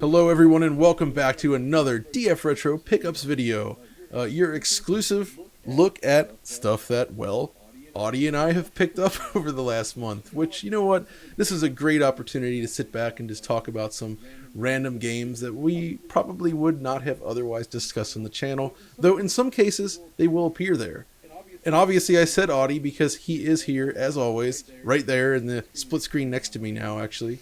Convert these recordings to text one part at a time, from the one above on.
Hello everyone and welcome back to another DF Retro Pickups video. Your exclusive look at stuff that, well, Audi and I have picked up over the last month. Which, you know what, this is a great opportunity to sit back and just talk about some random games that we probably would not have otherwise discussed on the channel. Though in some cases, they will appear there. And obviously I said Audi because he is here, as always, right there in the split screen next to me now, actually.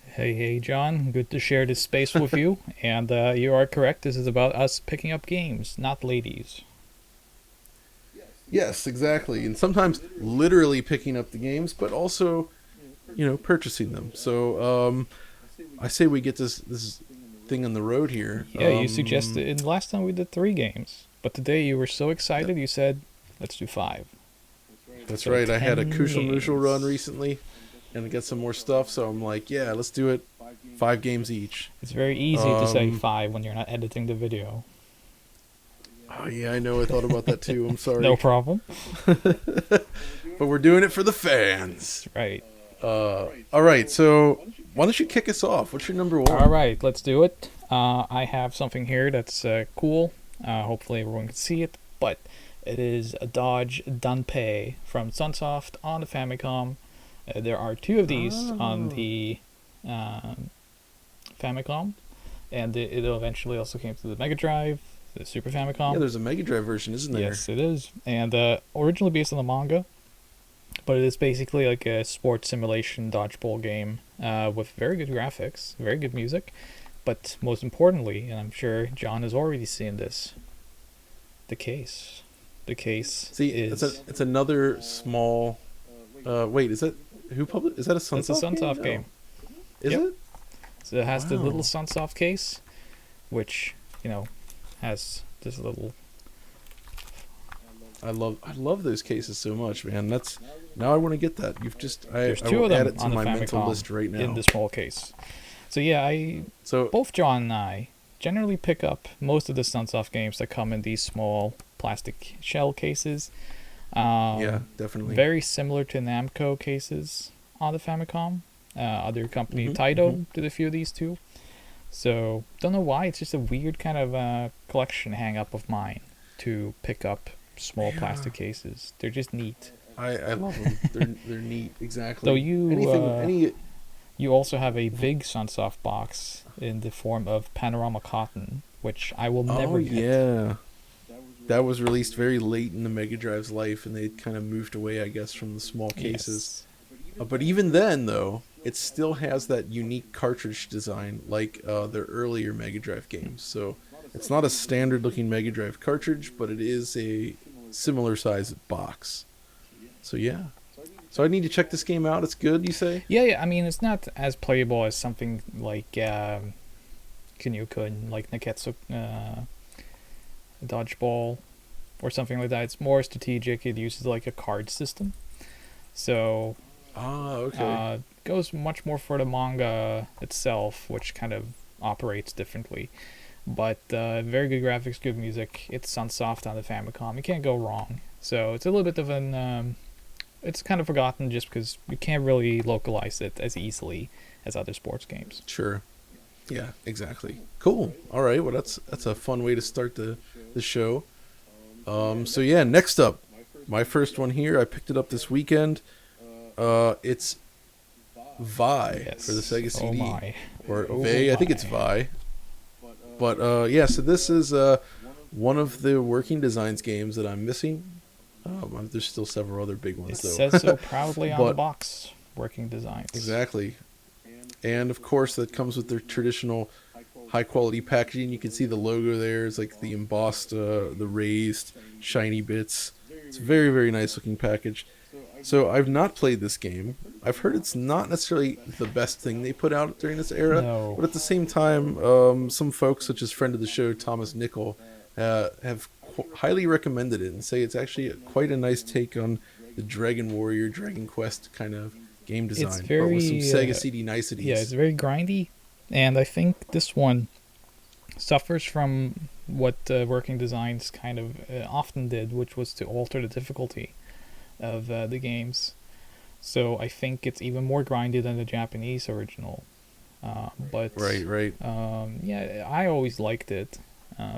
Hey, John. Good to share this space with you. And you are correct. This is about us picking up games, not ladies. Yes, exactly. And sometimes literally picking up the games, but also, purchasing them. So I say we get this thing on the road here. Yeah, you suggested in the last time we did 3 games. But today you were so excited, you said, let's do 5. That's So right. I had a 10 Kushal Mushal games. run recently, and I got some more stuff. So I'm like, yeah, let's do it. 5 games each. It's very easy to say 5 when you're not editing the video. Oh yeah, I know. I thought about that too. I'm sorry. No problem. But we're doing it for the fans. Right. All right. So why don't you kick us off? What's your number one? All right, let's do it. I have something here that's cool. Hopefully everyone can see it. But it is a Dodge Dunpei from Sunsoft on the Famicom. There are 2 of these on the Famicom, and it eventually also came to the Mega Drive, the Super Famicom. Yeah, there's a Mega Drive version, isn't there? Yes, it is, and originally based on the manga, but it is basically like a sports simulation dodgeball game with very good graphics, very good music, but most importantly, and I'm sure John has already seen this, the case. The case. See, is it's another small. Wait, is that who published? Is that a Sunsoft? It's a Sunsoft game. Is Yep. it? So it has the Wow. little Sunsoft case, which has this little. I love those cases so much, man. Now I want to get that. There's I 2 will of add them it to on the my mental Famicom list right now. in the small case. So yeah, So both John and I generally pick up most of the Sunsoft games that come in these small plastic shell cases. yeah, definitely. Very similar to Namco cases on the Famicom. Other company, Mhm, Taito, did a few of these too. So, don't know why, it's just a weird kind of collection hang-up of mine to pick up small Yeah. plastic cases. They're just neat. I love them. They're neat. Exactly. Though you, any You also have a big Sunsoft box in the form of Panorama Cotton, which I will never get. yeah. That was released very late in the Mega Drive's life, and they kind of moved away, I guess, from the small cases. Yes. But even then, though, it still has that unique cartridge design like their earlier Mega Drive games. So it's not a standard-looking Mega Drive cartridge, but it is a similar size box. So yeah. So I need to check this game out. It's good, you say? Yeah, I mean, it's not as playable as something like Kunio-kun, like Neketsu Dodgeball, or something like that. It's more strategic. It uses like a card system. So Okay. goes much more for the manga itself, which kind of operates differently. But very good graphics, good music. It's Sunsoft on the Famicom. You can't go wrong. So it's a little bit of an... it's kind of forgotten just because you can't really localize it as easily as other sports games. Sure. Yeah, exactly. Cool. All right. Well, that's a fun way to start the show. So yeah, next up, my first one here. I picked it up this weekend. It's Vi Yes. for the Sega CD, Oh my. or Oh Vai. I think it's my. Vi. But yeah, so this is one of the Working Designs games that I'm missing. There's still several other big It ones though. says so proudly on the But- box. Working Designs. Exactly. And of course, that comes with their traditional high quality packaging. You can see the logo there. It's like the embossed, the raised, shiny bits. It's a very, very nice looking package. So I've not played this game. I've heard it's not necessarily the best thing they put out during this era. No. But at the same time, some folks, such as friend of the show, Thomas Nickel, have highly recommended it and say it's actually quite a nice take on the Dragon Warrior, Dragon Quest kind of game design, It's but with some very, Sega CD niceties. Yeah, it's very grindy, and I think this one suffers from what Working Designs kind of often did, which was to alter the difficulty of the games. So I think it's even more grindy than the Japanese original. But Right. yeah, I always liked it.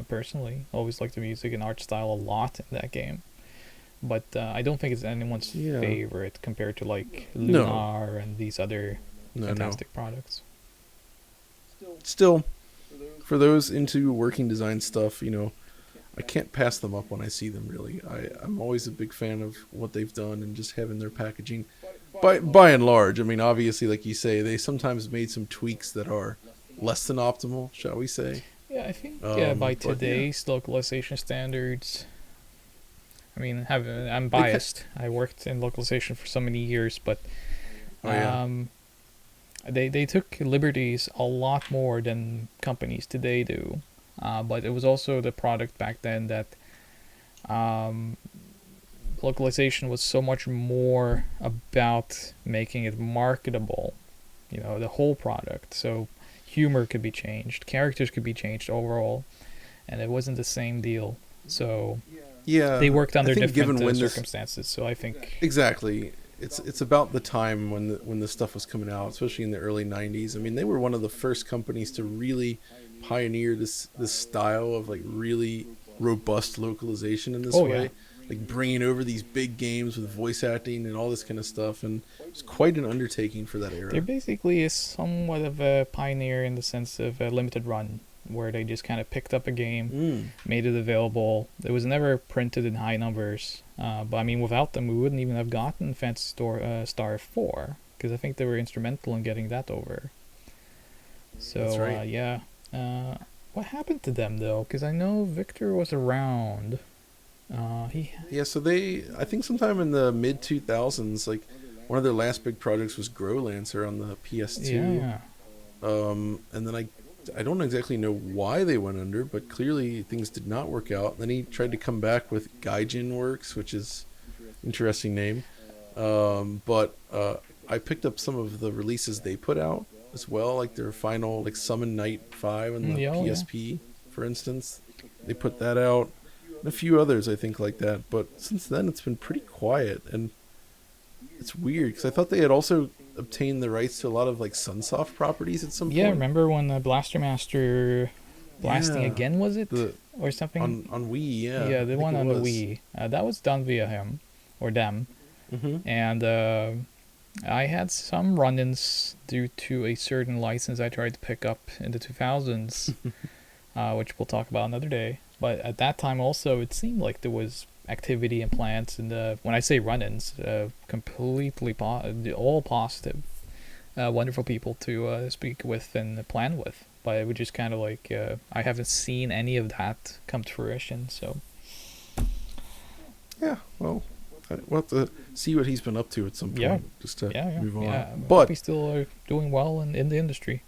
Personally, always liked the music and art style a lot in that game. But I don't think it's anyone's Yeah. favorite compared to like No. Lunar and these other No. fantastic products. Still, for those into working design stuff, I can't pass them up when I see them. Really, I'm always a big fan of what they've done and just having their packaging. By and large, I mean, obviously, like you say, they sometimes made some tweaks that are less than optimal, shall we say? Yeah, I think by But yeah, today's localization standards, I mean, I'm they can. biased. I worked in localization for so many years, but Oh yeah, um, they took liberties a lot more than companies today do. But it was also the product back then that um, localization was so much more about making it marketable. You know, the whole product. So humor could be changed, characters could be changed overall, and it wasn't the same deal. So they yeah. worked I under think different given when this circumstances. So I think, exactly, it's about the time when the stuff was coming out, especially in the early '90s. I mean, they were one of the first companies to really pioneer this style of like really robust localization in this oh yeah, way, like bringing over these big games with voice acting and all this kind of stuff, and it's quite an undertaking for that they're era. basically a somewhat of a pioneer in the sense of a limited run, where they just kind of picked up a game, Mm. made it available. It was never printed in high numbers, but I mean, without them, we wouldn't even have gotten Star 4, because I think they were instrumental in getting that over. That's So right. yeah, what happened to them though? Because I know Victor was around. He Yeah, so I think sometime in the mid 2000s, like one of their last big projects was Growlancer on the PS2. yeah, And then I don't exactly know why they went under, but clearly things did not work out. Then he tried to come back with Gaijin Works, which is an interesting name. But I picked up some of the releases they put out as well, like their final like Summon Night 5 on the yeah, oh yeah. PSP, for instance. They put that out, and a few others I think like that. But since then, it's been pretty quiet, and it's weird because I thought they had also obtained the rights to a lot of like Sunsoft properties at some Yeah, point. remember when Blaster Master Blasting Yeah, Again, was it? the Or something? on Wii. Yeah, Yeah, the I think one it on the was. Wii. That was done via him or them. Mm-hmm. And I had some run ins due to a certain license I tried to pick up in the 2000s, which we'll talk about another day. But at that time, also, it seemed like there was activity and plans. And when I say run ins, completely all positive. Wonderful people to speak with and plan with. But it was just kind of like I haven't seen any of that come to fruition. So Yeah, well, we'll have to see what he's been up to at some yeah, point, just to yeah, yeah, move on. yeah. I hope But he's still doing well in the industry.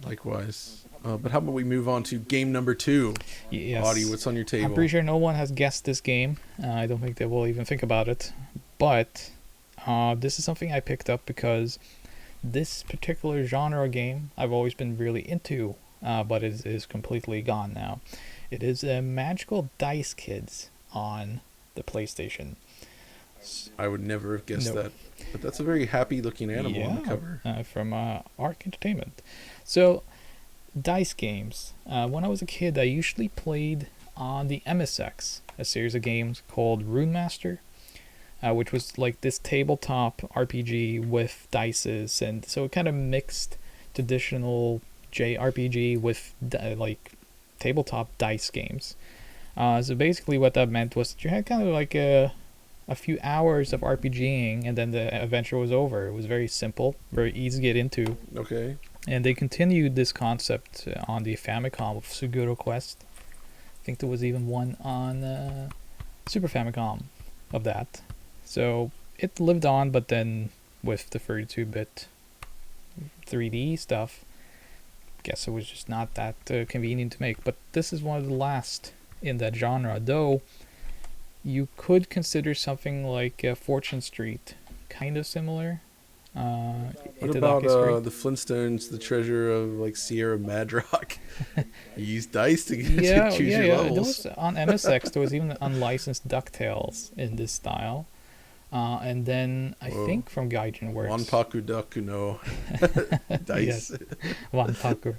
likewise. But how about we move on to game number 2? Audie, Yes, what's on your I'm table? pretty sure no one has guessed this game. I don't think they will even think about it. But this is something I picked up because this particular genre game I've always been really into, but it is completely gone now. It is Magical Dice Kids on the PlayStation. I would never have guessed No. that. But that's a very happy looking animal on the Yeah, cover. from Arc Entertainment. So, dice games. When I was a kid, I usually played on the MSX, a series of games called Rune Master, which was like this tabletop RPG with dices, and so it kind of mixed traditional JRPG with like tabletop dice games. So basically, what that meant was that you had kind of like a few hours of RPGing, and then the adventure was over. It was very simple, very easy to get into, Okay. and they continued this concept on the Famicom with Suguro Quest. I think there was even one on Super Famicom of that. So it lived on, but then with the 32-bit 3D stuff, guess it was just not that convenient to make. But this is one of the last in that genre, though you could consider something like Fortune Street kind of similar. What about Itadaki Street. the Flintstones, the treasure of like Sierra Madrock? You use dice to, to Yeah, choose yeah, your yeah. There levels. was on MSX. There was even unlicensed Ducktales in this style. And then I Whoa. think from Gaijin Works. Wanpaku Daku no Dice. Yes, Wanpaku.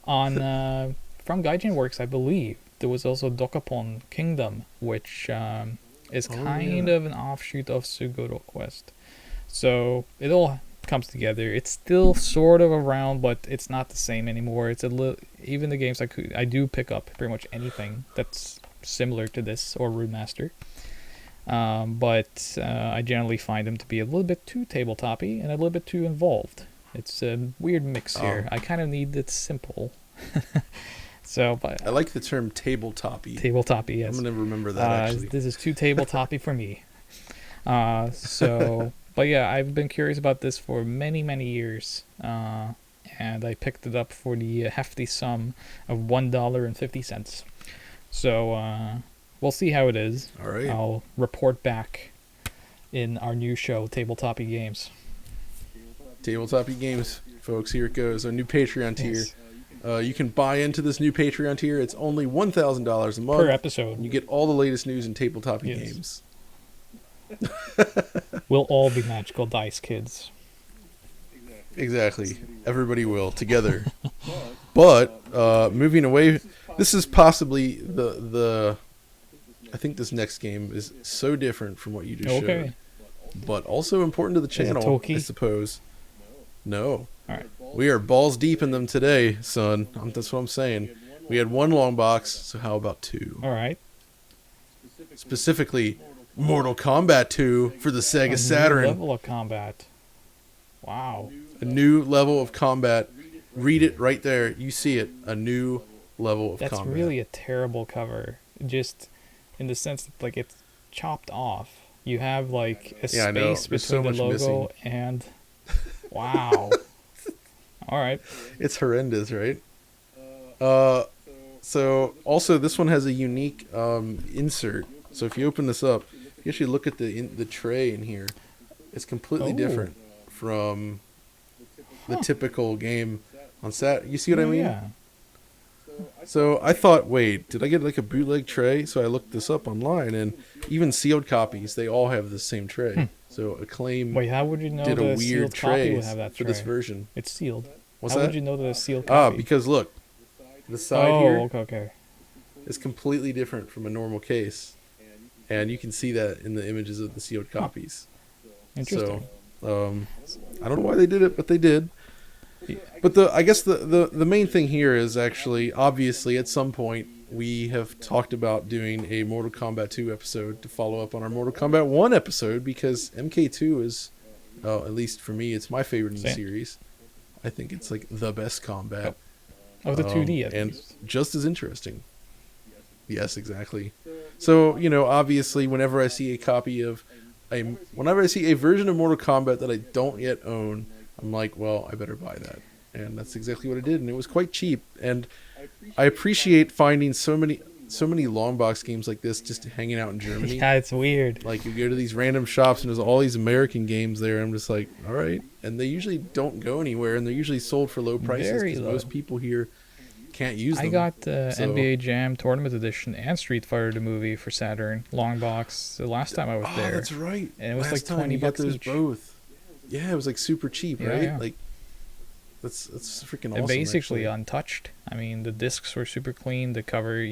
On from Gaijin Works, I believe there was also Dokapon Kingdom, which is kind of an offshoot of Suguro Quest. So it all comes together. It's still sort of around, but it's not the same anymore. It's a little, even the games I do pick up pretty much anything that's similar to this or Remaster. But I generally find them to be a little bit too tabletop-y and a little bit too involved. It's a weird mix here. I kind of need it simple. So, but I like the term tabletop-y. Tabletop-y, yes. I'm gonna remember that actually. This is too tabletop-y for me. But yeah, I've been curious about this for many, many years. And I picked it up for the hefty sum of $1.50. So, we'll see how it is. All right. I'll report back in our new show, Tabletop-y Games. Tabletop-y Games, folks. Here it goes. Our new Patreon tier. Yes. You can buy into this new Patreon tier. It's only $1,000 a month Per episode. And you get all the latest news in tabletop-y Yes. games. We'll all be magical dice kids. Exactly. Everybody will together. But moving away, this is possibly the. I think this next game is so different from what you just showed, but also important to the channel, Toki? I suppose. No. All right. We are balls deep in them today, son. That's what I'm saying. We had one long box, so how about two? All right. Specifically, Mortal Kombat 2 for the Sega New Saturn. level of combat. Wow. A new level of combat. Read it right there. You see it. A new level of That's combat. really a terrible cover. Just in the sense that like it's chopped off. You have like a Yeah, I know. space There's between so the much logo and wow. All right. It's horrendous, right? So also this one has a unique insert. So if you open this up, you actually look at the tray in here. It's completely different from the typical game on Sat. You see what I mean? Yeah. So I thought, wait, did I get like a bootleg tray? So I looked this up online, and even sealed copies, they all have the same tray. So Acclaim Wait, how would you know did the a weird sealed copy tray would have that for tray? this version. It's sealed. What's how that? would you know that a sealed copy? Because look, the side here okay. is completely different from a normal case, and you can see that in the images of the sealed copies. Interesting. So, I don't know why they did it, but they did. But I guess the main thing here is actually, obviously, at some point, we have talked about doing a Mortal Kombat 2 episode to follow up on our Mortal Kombat 1 episode, because MK2 is, at least for me, it's my favorite in the series. I think it's like the best combat. Oh, the 2D at and least. just as interesting. Yes, exactly. So, obviously, whenever I see a version of Mortal Kombat that I don't yet own, I'm like, well, I better buy that. And that's exactly what I did, and it was quite cheap. And I appreciate finding so many long box games like this just hanging out in Germany. Yeah, it's weird. Like, you go to these random shops and there's all these American games there, and I'm just like, all right. And they usually don't go anywhere, and they're usually sold for low prices Very because low. most people here can't use them. I got So- NBA Jam Tournament Edition and Street Fighter the movie for Saturn long box the last time I was there. That's right. And it was Last like time you got $20 those each. both. Yeah, it was like super cheap, Yeah, right? yeah. Like that's freaking They're awesome. basically actually. untouched. I mean, the discs were super clean. The cover,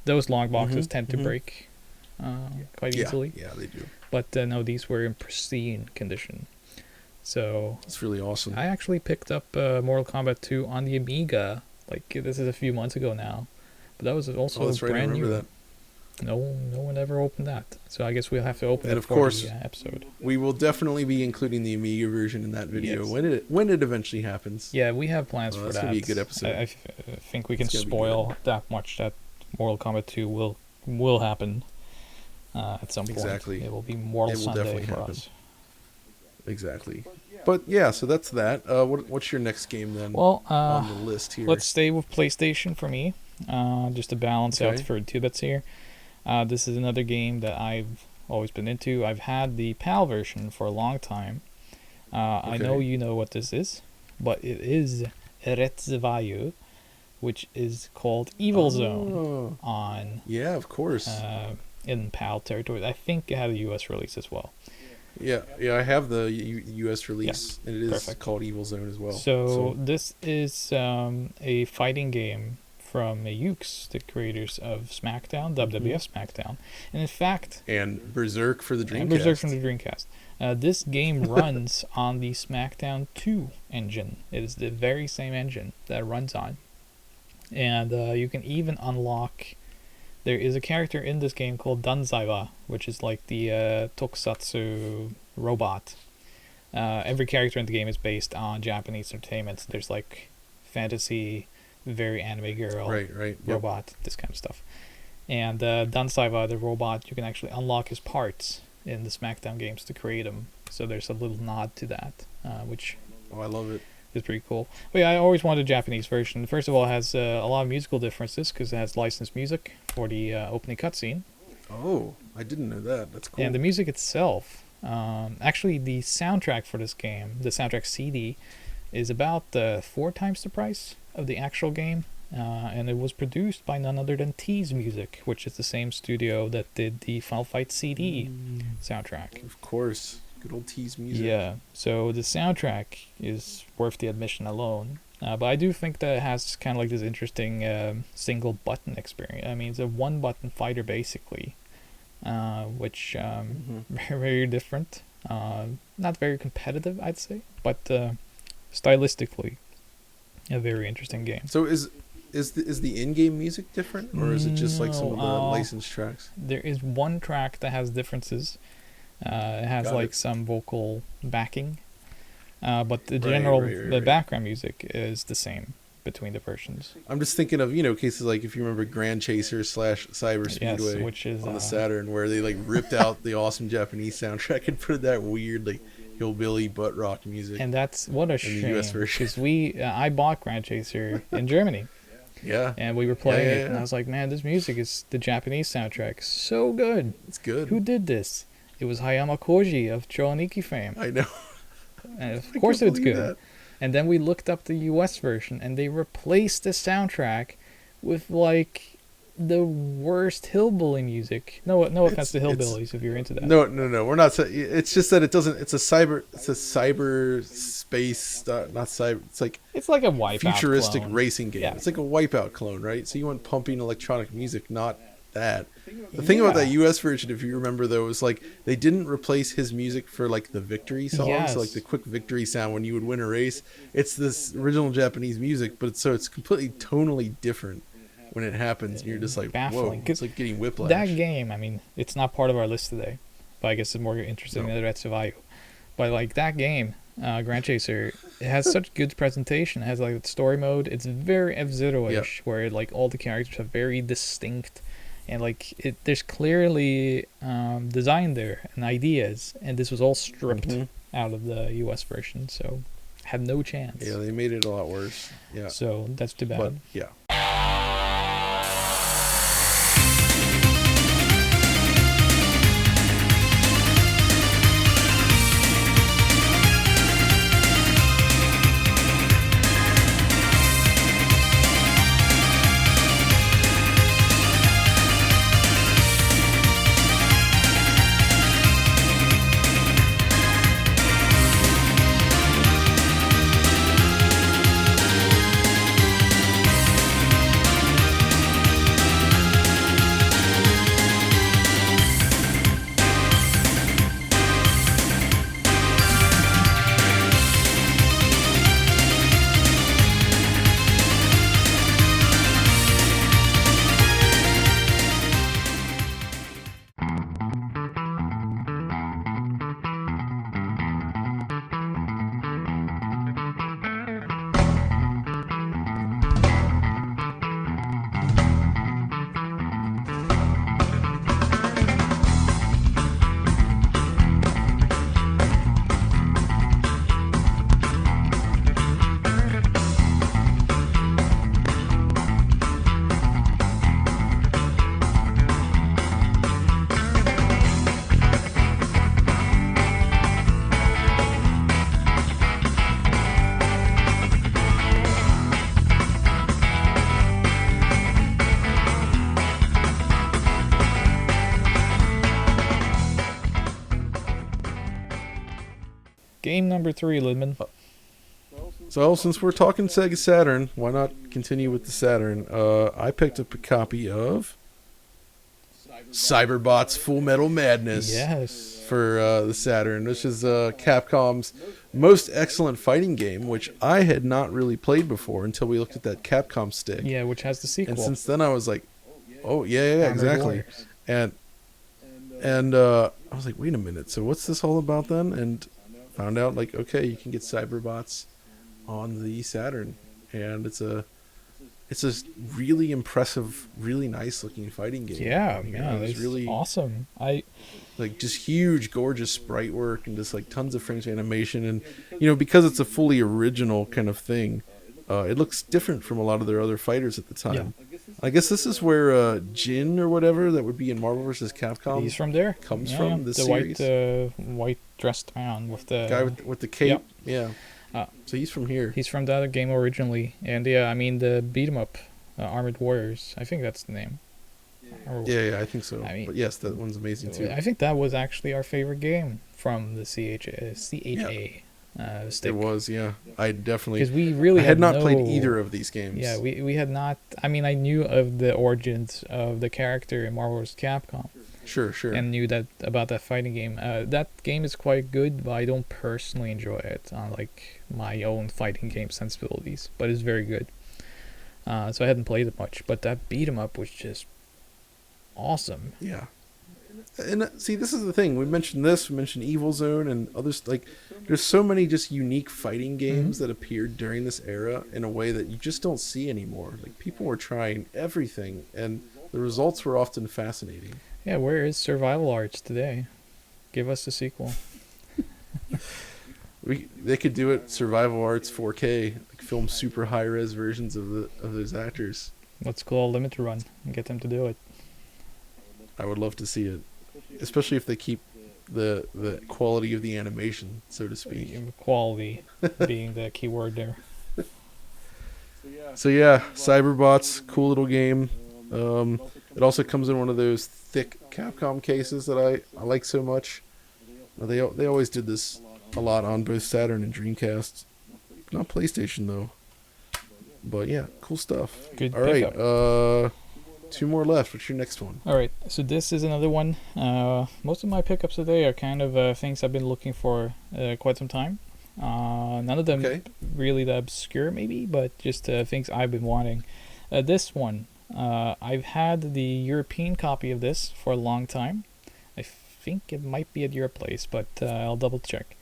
those long boxes tend to break quite easily. Yeah, they do. But no, these were in pristine condition. So It's really awesome. I actually picked up Mortal Kombat 2 on the Amiga. Like, this is a few months ago now. But that was also that's right. I brand remember new. that. No one ever opened that. So I guess we'll have to open And it of for course- the episode. We will definitely be including the Amiga version in that video Yes. when it eventually happens. Yeah, we have plans for That's that. gonna be a good episode. I think we can It's gonna be spoil that much that Mortal Kombat 2 will happen at some point. Exactly. It will be Mortal It will Sunday definitely for happen. us. Exactly. But yeah, so that's that. What's your next game then Well, on the list here? let's stay with PlayStation for me, just to balance out Okay. for 2 bits here. This is another game that I've always been into. I've had the PAL version for a long time. I know Okay. you know what this is, but it is Retzvayu, which is called Evil Zone Oh, on yeah, of course. in PAL territory. I think it had a US release as well. Yeah, I have the U.S. release, and it is perfect. called Evil Zone as well. So this is a fighting game from Ukes, the creators of SmackDown, WWF SmackDown, and in fact, and Berserk for the Dreamcast. and Berserk from the Dreamcast. This game runs on the SmackDown 2 engine. It is the very same engine that it runs on, and you can even unlock. There is a character in this game called Danzaiwa, which is like the tokusatsu robot. Every character in the game is based on Japanese entertainment. There's like fantasy, very anime girl, right, robot, this kind of stuff. And Danzaiwa, the robot, you can actually unlock his parts in the SmackDown games to create him. So there's a little nod to that, which I love it. Is pretty cool. But yeah, I always wanted a Japanese version. First of all, it has a lot of musical differences because it has licensed music for the opening cutscene. Oh, I didn't know that. That's cool. And the music itself, actually the soundtrack for this game, the soundtrack CD, is about 4 times the price of the actual game. And it was produced by none other than Tease Music, which is the same studio that did the Final Fight CD soundtrack. Of course. Good old Tease Music. Yeah, so the soundtrack is worth the admission alone. But I do think that it has kind of like this interesting single button experience. I mean, it's a one button fighter basically, which very, very different. Not very competitive, I'd say, but stylistically, a very interesting game. So is the in-game music different, or is it just like some of the licensed tracks? There is one track that has differences. It has some vocal backing, but the the background music is the same between the versions. I'm just thinking of cases like if you remember Grand Chaser / Cyber Speedway, which is on the Saturn, where they like ripped out the awesome Japanese soundtrack and put that weird like hillbilly butt rock music. And that's what a shame, because I bought Grand Chaser in Germany. Yeah. And we were playing it, and I was like, man, this music is the Japanese soundtrack, so good. It's good. Who did this? It was Hayama Koji of Choaniki fame. I know. And of course it's good. That. And then we looked up the US version, and they replaced the soundtrack with like the worst hillbilly music. No offense to hillbillies if you're into that. No. We're not. It's just that it doesn't. It's a cyber space. Not cyber. It's like a Wipeout futuristic clone. Racing game. Yeah. It's like a Wipeout clone, right? So you want pumping electronic music, not that. The thing about that US version, if you remember though, was like they didn't replace his music for like the victory songs, yes. so like the quick victory sound when you would win a race. It's this original Japanese music, but it's completely tonally different when it happens, and you're just like, baffling. Whoa, it's like getting whiplash. That game, I mean, it's not part of our list today, but I guess it's more interesting than the Red Survival. But like that game, Grand Chaser, it has such good presentation. It has like story mode. It's very F-Zero-ish, where like all the characters have very distinct. And like there's clearly design there and ideas, and this was all stripped out of the US version, so had no chance. Yeah, they made it a lot worse. Yeah. So that's too bad. But yeah. Game number 3, Lidman. So since we're talking Sega Saturn, why not continue with the Saturn? I picked up a copy of Cyberbot's Full Metal Madness Yes. for the Saturn, which is Capcom's most excellent fighting game, which I had not really played before until we looked at that Capcom stick. Yeah, which has the sequel. And since then I was like, oh, yeah, Armored exactly. Warriors. And I was like, wait a minute, so what's this all about then? And found out, like, okay, you can get Cyberbots on the Saturn. And it's a really impressive, really nice looking fighting game. Yeah, You know, man, it's it's really awesome. like just huge, gorgeous sprite work and just like tons of frames of animation. And you know, because it's a fully original kind of thing, it looks different from a lot of their other fighters at the time. I guess this is where Jin or whatever that would be in Marvel vs. Capcom. He's from there. Comes from the series. series. White dressed man with the Guy with the cape. Yep. Yeah. So he's from here. He's from the other game originally, and yeah, I mean the beat 'em up, Armored Warriors. I think that's the name. Yeah, I think so. I mean, but yes, that one's amazing too. I think that was actually our favorite game from the CHA stick. It was, yeah. I definitely. Because we really I had not no, played either of these games. Yeah, we had not. I mean, I knew of the origins of the character in Marvel vs. Capcom. Sure. And knew that about that fighting game. That game is quite good, but I don't personally enjoy it on like my own fighting game sensibilities. But it's very good. So I hadn't played it much, but that beat 'em up was just awesome. Yeah. And see, this is the thing. We mentioned Evil Zone and others. Like, there's so many just unique fighting games that appeared during this era in a way that you just don't see anymore. Like, people were trying everything, and the results were often fascinating. Yeah, where is Survival Arts today? Give us a sequel. They could do it Survival Arts 4K, like film super high res versions of those actors. Let's call Limited Run and get them to do it. I would love to see it, especially if they keep the quality of the animation, so to speak. Quality being the key word there. So yeah, Cyberbots, cool little game. It also comes in one of those thick Capcom cases that I like so much. They always did this a lot on both Saturn and Dreamcast. Not PlayStation though. But yeah, cool stuff. Good All right, pickup. 2 more left. What's your next one? Alright, so this is another one. Most of my pickups today are kind of things I've been looking for quite some time. None of them really that obscure maybe, but just things I've been wanting. This one, I've had the European copy of this for a long time. I think it might be at your place, but I'll double check.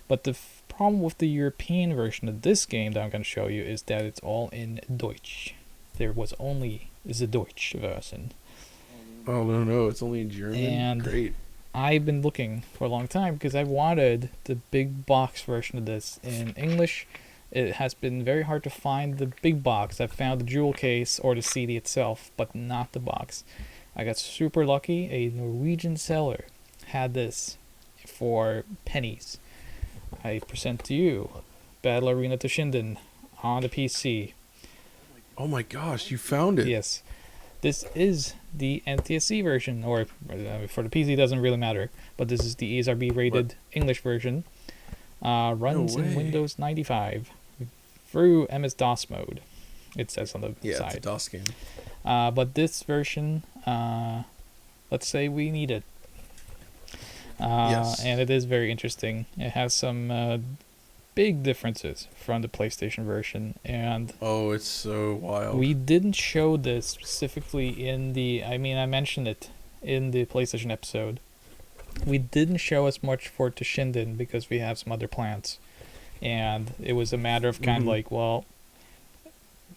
But the problem with the European version of this game that I'm going to show you is that it's all in Deutsch. There was only the Deutsch version. Oh no, it's only in German. And great. I've been looking for a long time because I wanted the big box version of this in English. It has been very hard to find the big box. I've found the jewel case or the CD itself, but not the box. I got super lucky. A Norwegian seller had this for pennies. I present to you Battle Arena Toshinden on the PC. Oh my gosh, you found it. Yes. This is the NTSC version, or for the PC it doesn't really matter, but this is the ESRB rated English version. Runs in Windows 95 through MS-DOS mode, it says on the side. Yeah, it's a DOS game. But this version, let's say we need it. Yes. And it is very interesting. It has some big differences from the PlayStation version, and oh, it's so wild. we didn't show this specifically in the, I mentioned it in the PlayStation episode. We didn't show as much for Toshinden because we have some other plans, and it was a matter of kind of like, well,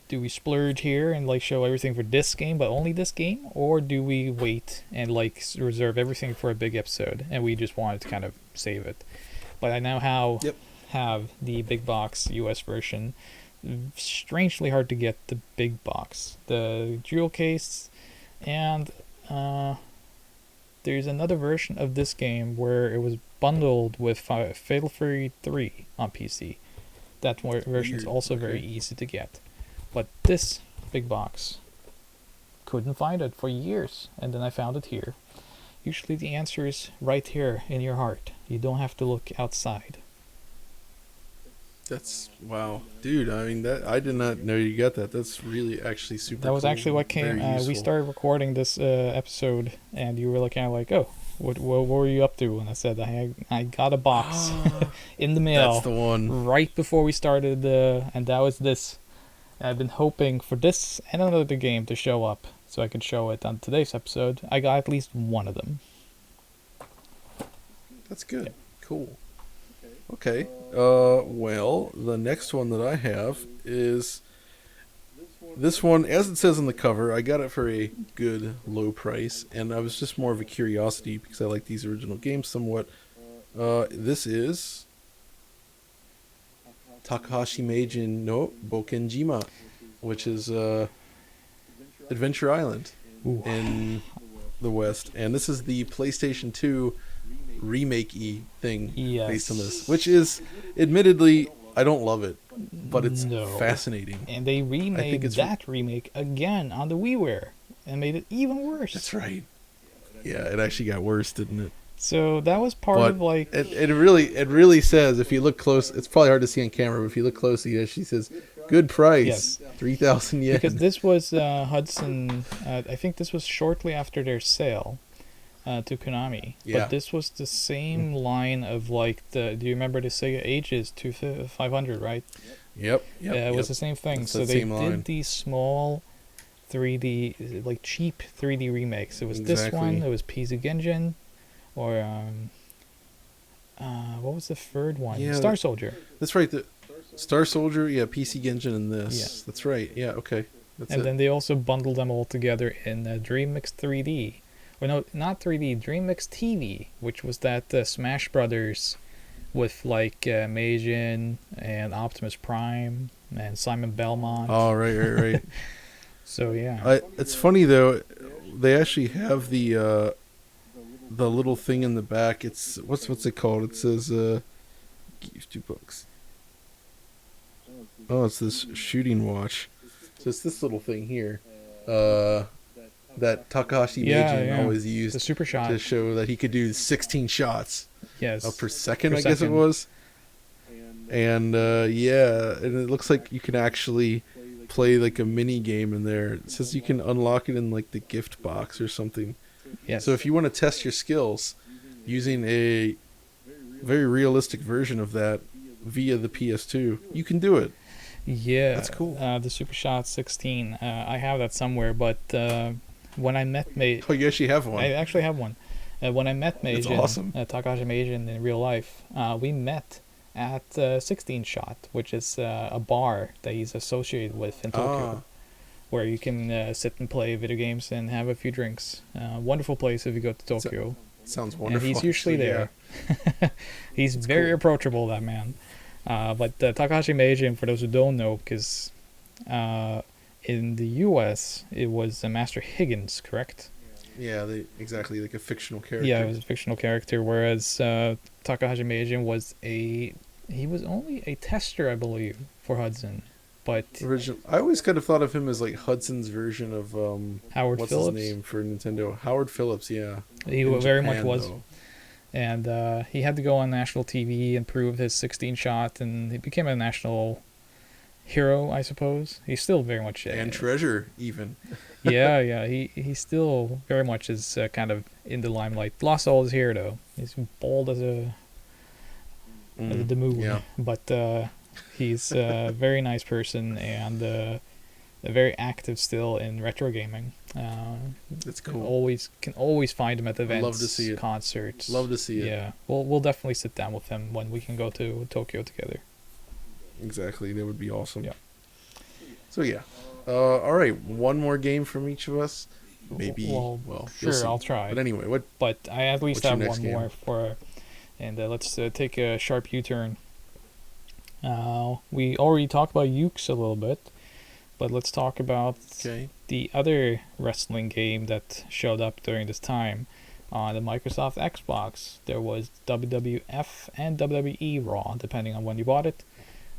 do we splurge here and like show everything for this game, but only this game, or do we wait and like reserve everything for a big episode? And we just wanted to kind of save it. But I now have the big box US version. Strangely hard to get the big box, the jewel case, and there's another version of this game where it was bundled with Fatal Fury 3 on PC. That version is also very easy to get. But this big box, couldn't find it for years, and then I found it here. Usually the answer is right here in your heart. You don't have to look outside. That's wow, dude. I mean, that I did not know you got that. That's really actually super. That was cool. actually what came. Very We useful. started recording this episode, and you were like, kind of like, "Oh, what were you up to?" And I said, I got a box in the mail That's the one. right before we started, and that was this. I've been hoping for this and another game to show up, so I could show it on today's episode. I got at least one of them. That's good. Cool. Okay. Well, the next one that I have is this one. As it says on the cover, I got it for a good low price, and I was just more of a curiosity because I like these original games somewhat. This is Takahashi Meijin no Bokenjima, which is Adventure Island Ooh. in the West, and this is the PlayStation 2 remake-y thing Yes. based on this, which is, admittedly, I don't love it, but it's No. fascinating. And they remade it's that remake again on the WiiWare and made it even worse. That's right. Yeah, it actually got worse, didn't it? So that was part But of like it really says, if you look close, it's probably hard to see on camera, but if you look closely, it actually says good price, Yes. 3,000 yen. because this was Hudson. I think this was shortly after their sale to Konami. Yeah. But this was the same line of like the. Do you remember the Sega Ages 500, right? Yep. It was the same thing. That's So that they same line. did these small 3D, like cheap 3D remakes. It was this Exactly. one. It was PZ Genjin, or what was the third one? Yeah, Star Soldier. That's right. The Star Soldier, yeah, PC Genshin, and this. Yeah. That's right. Yeah. Okay. That's And it. then they also bundled them all together in Dream Mix 3D. Or no, not 3D, Dream Mix TV, which was that Smash Brothers with like Meijin and Optimus Prime and Simon Belmont. Oh, right. So yeah. It's funny though, they actually have the little thing in the back. It's what's it called? It says give $2. Oh, it's this shooting watch. So it's this little thing here. That Takahashi Meijin always the used Super Shot. to show that he could do 16 shots Yes. per second, Per I guess it second. was. And yeah, and it looks like you can actually play like a mini game in there. It says you can unlock it in like the gift box or something. Yes. So if you want to test your skills using a very realistic version of that via the PS2, you can do it. Yeah, That's cool. The Super Shot 16. I have that somewhere, but when I met Meijin, Oh, you actually have one. I actually have one. When I met That's Meijin, awesome. Takahashi Meijin in real life, we met at 16 Shot, which is a bar that he's associated with in Tokyo, where you can sit and play video games and have a few drinks. Wonderful place if you go to Tokyo. Sounds wonderful. And he's usually actually, there. He's very cool. approachable, that man. But Takahashi Meijin, for those who don't know, because in the U.S. it was Master Higgins, correct? Yeah, exactly, like a fictional character. Yeah, it was a fictional character, whereas Takahashi Meijin was he was only a tester, I believe, for Hudson. But I always kind of thought of him as like Hudson's version of Howard what's Phillips, his name for Nintendo? Howard Phillips, yeah. he In very Japan, much was. though. And he had to go on national TV and prove his 16 shot, and he became a national hero, I suppose. He's still very much And treasure, even. yeah. He still very much is kind of in the limelight. Lost all his hair though. He's bald as a the moon. Yeah. But he's a very nice person and very active still in retro gaming. It's Can cool. always find him at events, love to see it. concerts. Love to see it. Yeah, we'll definitely sit down with him when we can go to Tokyo together. Exactly, that would be awesome. Yeah. So yeah, all right. One more game from each of us. Maybe. Well, you'll sure, see. I'll try. But anyway, what? But I at least What's your have next one game? more for, and let's take a sharp U-turn. We already talked about Ukes a little bit, but let's talk about Okay. the other wrestling game that showed up during this time on the Microsoft Xbox. There was WWF and WWE Raw, depending on when you bought it,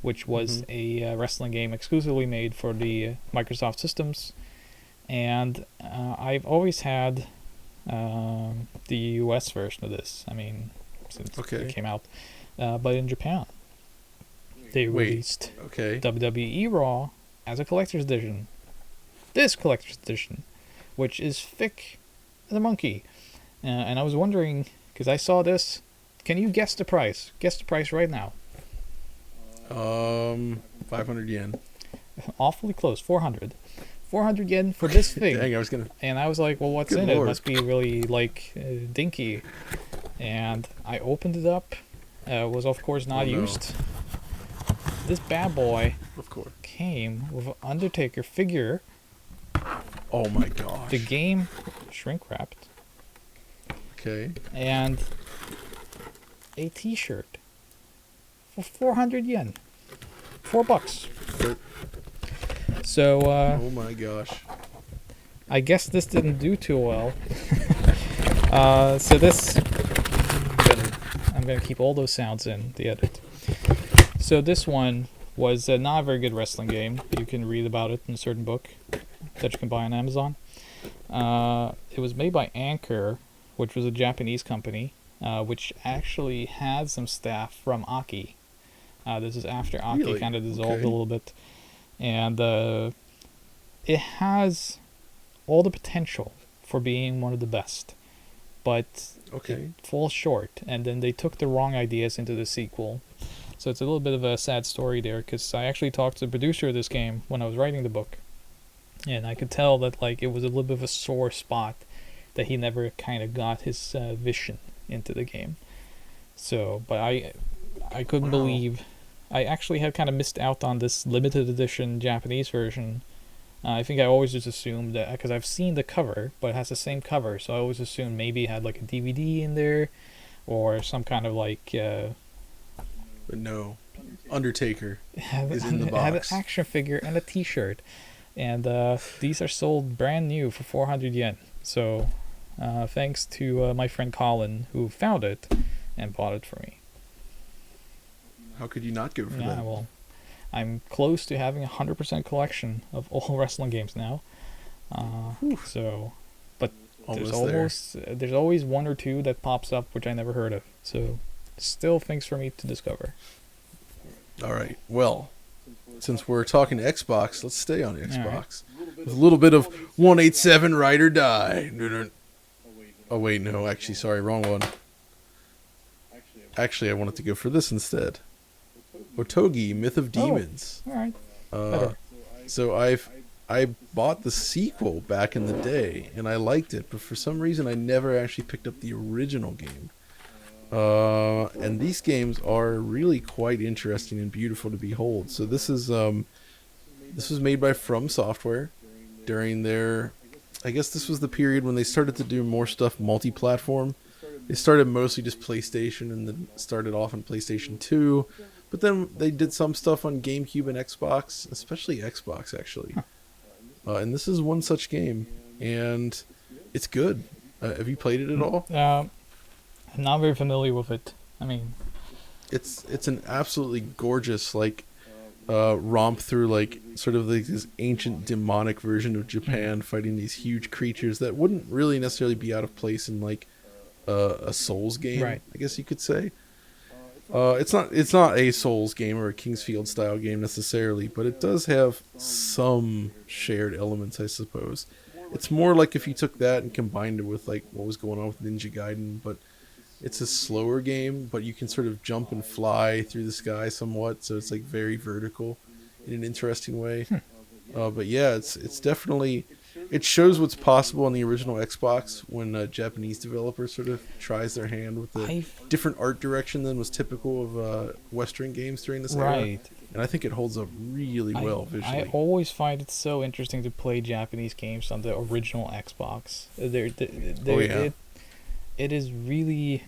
which was a wrestling game exclusively made for the Microsoft systems. And I've always had the US version of this. I mean, since Okay. it came out, but in Japan. they Wait. released Okay. WWE Raw as a collector's edition. This collector's edition, which is thick as a monkey. And I was wondering, because I saw this, can you guess the price? Guess the price right now. 500 yen. Awfully close, 400. 400 yen for this thing. Dang, I was gonna. And I was like, well, what's Good in it? It lord. must be really, like, dinky. And I opened it up. It was, of course, not Oh, no. used. This bad boy Of course. came with an Undertaker figure, Oh my gosh. the game shrink wrapped, Okay. and a t-shirt for 400 yen. $4. But- So, oh my gosh. I guess this didn't do too well. So this, I'm gonna keep all those sounds in the edit. So this one was not a very good wrestling game. You can read about it in a certain book that you can buy on Amazon. It was made by Anchor, which was a Japanese company, which actually had some staff from Aki. This is after Aki Really? kind of dissolved Okay. a little bit. And it has all the potential for being one of the best, but Okay. it falls short. And then they took the wrong ideas into the sequel. So it's a little bit of a sad story there, because I actually talked to the producer of this game when I was writing the book, and I could tell that like it was a little bit of a sore spot that he never kind of got his vision into the game. So, but I couldn't Wow. believe I actually had kind of missed out on this limited edition Japanese version. I think I always just assumed that, because I've seen the cover, but it has the same cover, so I always assumed maybe it had like a DVD in there, or some kind of like But no. Undertaker. had, Is in the had an box. action figure and a T-shirt, and these are sold brand new for 400 yen. So, thanks to my friend Colin who found it and bought it for me. How could you not go for Yeah, that? well, I'm close to having a 100% collection of all wrestling games now. So, but there's always one or two that pops up which I never heard of. So, still things for me to discover. there. All right. Well, since we're talking Xbox, let's stay on Xbox. right. With a little bit of 187 Ride or Die. Oh wait, no. Actually, sorry, wrong one. Actually, I wanted to go for this instead. Otogi, Myth of Demons. All right. Uh, so I bought the sequel back in the day, and I liked it, but for some reason I never actually picked up the original game. And these games are really quite interesting and beautiful to behold. So this was made by From Software during their, I guess this was the period when they started to do more stuff multi-platform. They started mostly just PlayStation, and then started off on PlayStation 2. But then they did some stuff on GameCube and Xbox, especially Xbox, actually. And this is one such game, and it's good. Have you played it at all? I'm not very familiar with it. I mean, It's an absolutely gorgeous romp through sort of this ancient demonic version of Japan, fighting these huge creatures that wouldn't really necessarily be out of place in a Souls game, Right. I guess you could say. It's not a Souls game or a Kingsfield style game necessarily, but it does have some shared elements, I suppose. It's more like if you took that and combined it with what was going on with Ninja Gaiden, but it's a slower game, but you can sort of jump and fly through the sky somewhat, so it's very vertical in an interesting way. But yeah, it's definitely, it shows what's possible on the original Xbox when a Japanese developer sort of tries their hand with the different art direction than was typical of Western games during this era. right. And I think it holds up really well I visually. always find it so interesting to play Japanese games on the original Xbox. It is really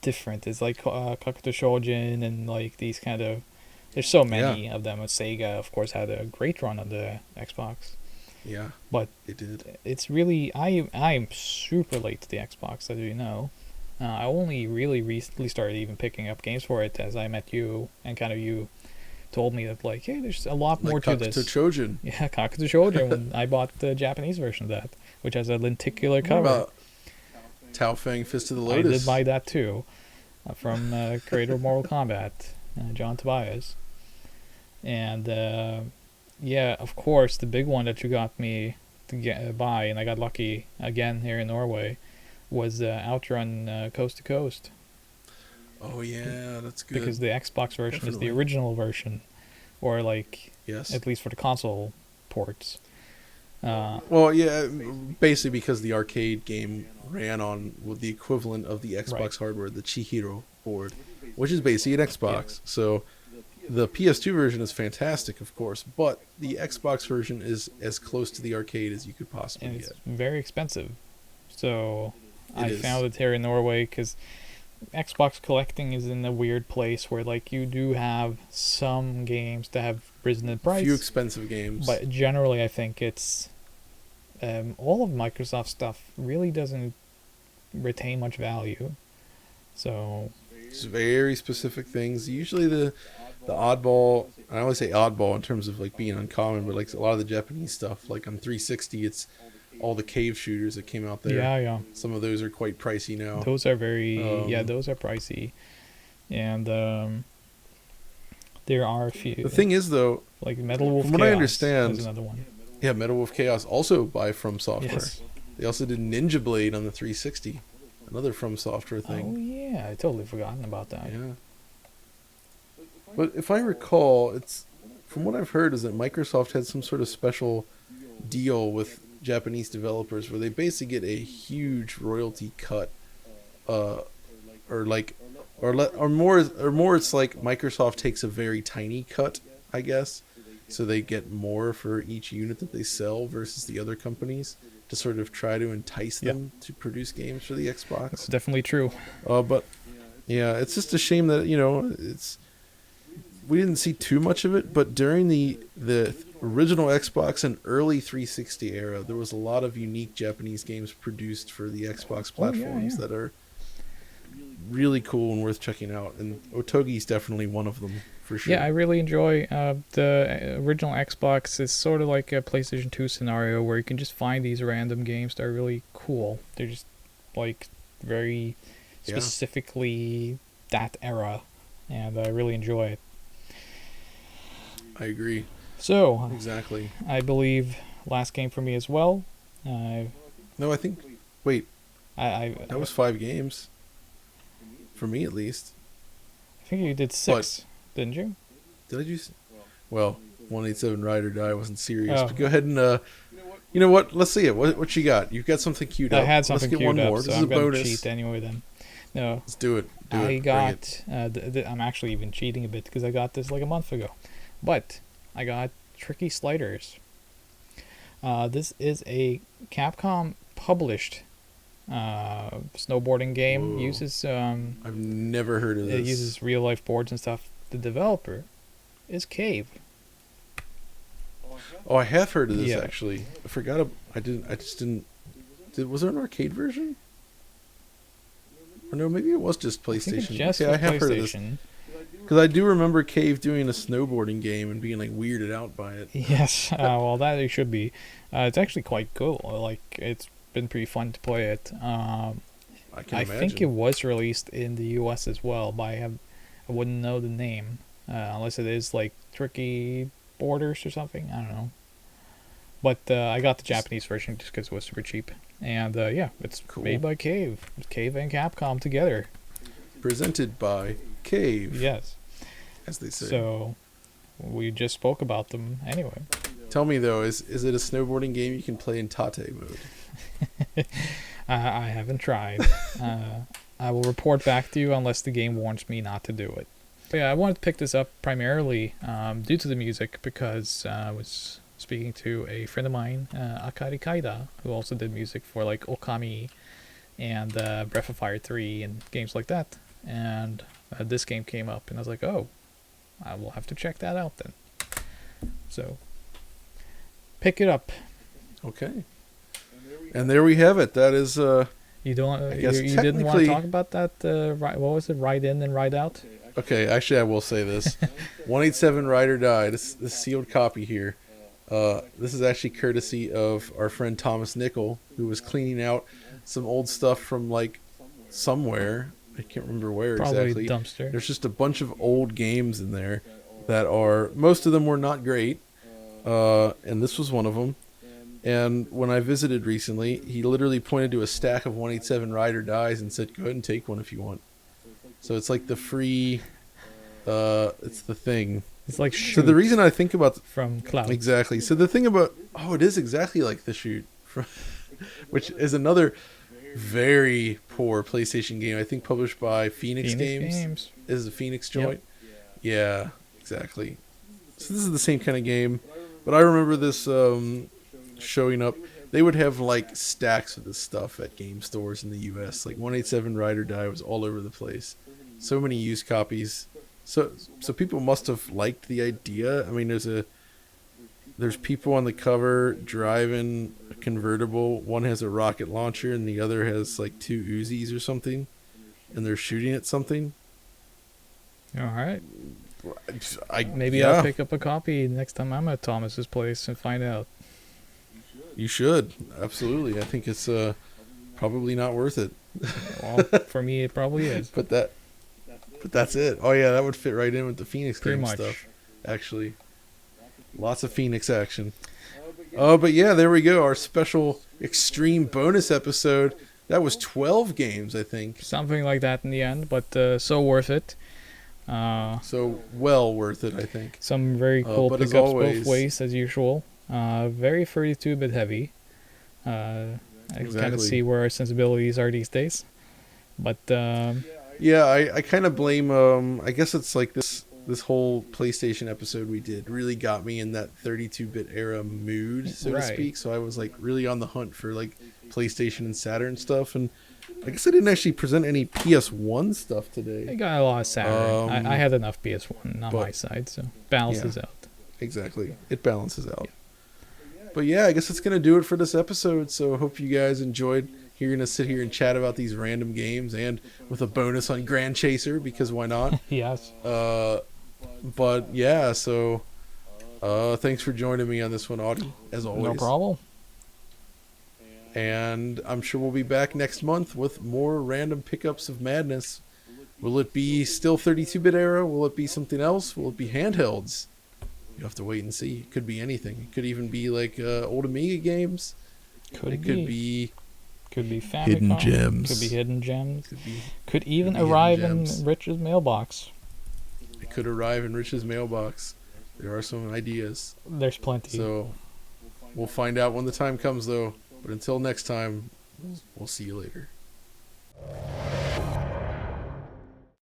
different. It's like Kakuto Shojin and these kind of. There's so many of them. Sega, of course, had a great run on the Xbox. Yeah, But it did. it's really I'm super late to the Xbox, as you know. I only really recently started even picking up games for it as I met you, and kind of you told me that hey, there's a lot more to Kakuto this. Chojin. Yeah, Kakuto Shojin. When I bought the Japanese version of that, which has a lenticular What cover. about Tao Fang Fist of the I Lotus? did buy that too, from creator of Mortal Kombat. John Tobias. And yeah, of course, the big one that you got me to get buy, and I got lucky again here in Norway, was Outrun Coast to Coast. Oh yeah, that's good. Because the Xbox version is Definitely. the original version, or like Yes. at least for the console ports. Well, yeah, basically because the arcade game ran on with the equivalent of the Xbox Right. hardware, the Chihiro board, which is basically an Xbox. Yeah. So the PS2 version is fantastic, of course, but the Xbox version is as close to the arcade as you could possibly And it's get. very expensive. So I is. found it here in Norway because Xbox collecting is in a weird place where like you do have some games that have risen in A price, few expensive games. but generally I think it's all of Microsoft stuff really doesn't retain much value. So It's very specific things. Usually the oddball. I always say oddball in terms of like being uncommon, but like a lot of the Japanese stuff, like on 360, it's all the cave shooters that came out there. yeah, Some of those are quite pricey now. those are very Um, those are pricey, and there are a few. The thing is, though, like Metal Wolf from Chaos what I understand, is another one. yeah, Metal Wolf Chaos also by From Software. Yes. They also did Ninja Blade on the 360, another From Software Oh thing. yeah, I totally forgotten about that. Yeah. But if I recall, it's from what I've heard is that Microsoft had some sort of special deal with Japanese developers where they basically get a huge royalty cut, or like, or more, it's like Microsoft takes a very tiny cut, I guess, so they get more for each unit that they sell versus the other companies to sort of try to entice them to produce games for the That's Xbox. definitely true. But yeah, it's just a shame that we didn't see too much of it, but during the original Xbox and early 360 era, there was a lot of unique Japanese games produced for the Xbox platforms that are really cool and worth checking out. And Otogi's definitely one of them, for sure. Yeah, I really enjoy the original Xbox. Is sort of like a PlayStation 2 scenario where you can just find these random games that are really cool. They're just like very specifically that era, and I really enjoy it. I agree. So, Exactly. I believe last game for me as well. No, I think... Wait, that was 5 games. For me, at least. I think you did 6, didn't you? Did I do... Well, 187 Ride or Die wasn't serious. Oh. But go ahead and... you know what? Let's see it. What you got? You've got something queued up. I had something Let's get queued one up, more. so This I'm is a going to bonus. cheat anyway then. No, Let's do it. I Bring got... it. I'm actually even cheating a bit because I got this like a month ago. But I got Tricky Sliders. This is a Capcom published snowboarding game. Whoa. Uses I've never heard of this. it uses real life boards and stuff. The developer is Cave. Oh, I have heard of this Yeah. actually. I forgot. I just didn't. Was there an arcade version? Or no, maybe it was just I think it's PlayStation. just Okay, for I have heard of this PlayStation. because I do remember Cave doing a snowboarding game and being like weirded out by it. Yes, well that it should be. It's actually quite cool. Like it's been pretty fun to play it. I can I imagine. think it was released in the U.S. as well, but I wouldn't know the name unless it is like Tricky Borders or something. I don't know. But I got the Japanese version just because it was super cheap. And yeah, it's Cool. made by Cave. It's Cave and Capcom together. Presented by Cave, Yes. as they say. So we just spoke about them anyway. Tell me though, is it a snowboarding game you can play in Tate mode? I haven't tried. I will report back to you unless the game warns me not to do it. But yeah, I wanted to pick this up primarily due to the music because I was speaking to a friend of mine, Akari Kaida, who also did music for like Okami and Breath of Fire 3 and games like that. And this game came up and I was like, oh, I will have to check that out then. So, pick it up. Okay. And there we have it. That is You don't. I guess You didn't want to technically- talk about that. What was it? Ride in and ride out. okay. Actually, I will say this: 187 Ride or Die. This sealed copy here. This is actually courtesy of our friend Thomas Nickel, who was cleaning out some old stuff from like somewhere. I can't remember where Probably exactly. dumpster. There's just a bunch of old games in there that are, most of them were not great, and this was one of them. And when I visited recently, he literally pointed to a stack of 187 Ride or Dies and said, "Go ahead and take one if you want." So it's like the free, it's the thing. It's like So the reason I think about from Cloud. exactly. So the thing about it is exactly like the shoot, from, which is another very poor PlayStation game. I think published by Phoenix Games. Is a Phoenix joint. Yeah, exactly. So this is the same kind of game, but I remember this showing up. They would have like stacks of this stuff at game stores in the U.S. Like 187 Ride or Die was all over the place. So many used copies. So people must have liked the idea. I mean, there's people on the cover driving a convertible. One has a rocket launcher and the other has like 2 Uzis or something, and they're shooting at something. All right. Maybe I'll pick up a copy next time I'm at Thomas's place and find out. You should. Absolutely. I think it's probably not worth it. Well, for me, it probably is. But that's it. Oh yeah, that would fit right in with the Phoenix Pretty game much. stuff. Actually, lots of Phoenix action. Oh, but yeah, there we go. Our special extreme bonus episode. That was 12 games, I think. Something like that in the end, but so worth it. So well worth it, I think. Some very cool but as pickups always- both ways, as usual. Very 32-bit heavy. I kind of Exactly. see where our sensibilities are these days. But Yeah, I kind of blame. I guess it's like this whole PlayStation episode we did really got me in that 32-bit era mood, so to Right. speak. So I was like really on the hunt for like PlayStation and Saturn stuff, and I guess I didn't actually present any PS1 stuff I today. got a lot of Saturn. Um, I had enough PS1 on but- my side, so balances Yeah. out. Exactly, it balances out. But yeah, I guess that's gonna do it for this episode. So hope you guys enjoyed hearing us sit here and chat about these random games, and with a bonus on Grand Chaser, because why not? Yes. But yeah, so thanks for joining me on this one, Audi, as always. No problem. And I'm sure we'll be back next month with more random pickups of madness. Will it be still 32-bit era? Will it be something else? Will it be handhelds? You have to wait and see. It could be anything. It could even be like old Amiga games. Could be Famicom. hidden gems. Could be hidden gems. Could be. Could even could be hidden arrive in gems. Rich's mailbox. It could arrive in Rich's mailbox. There are some ideas. There's plenty. So we'll find out when the time comes, though. But until next time, we'll see you later.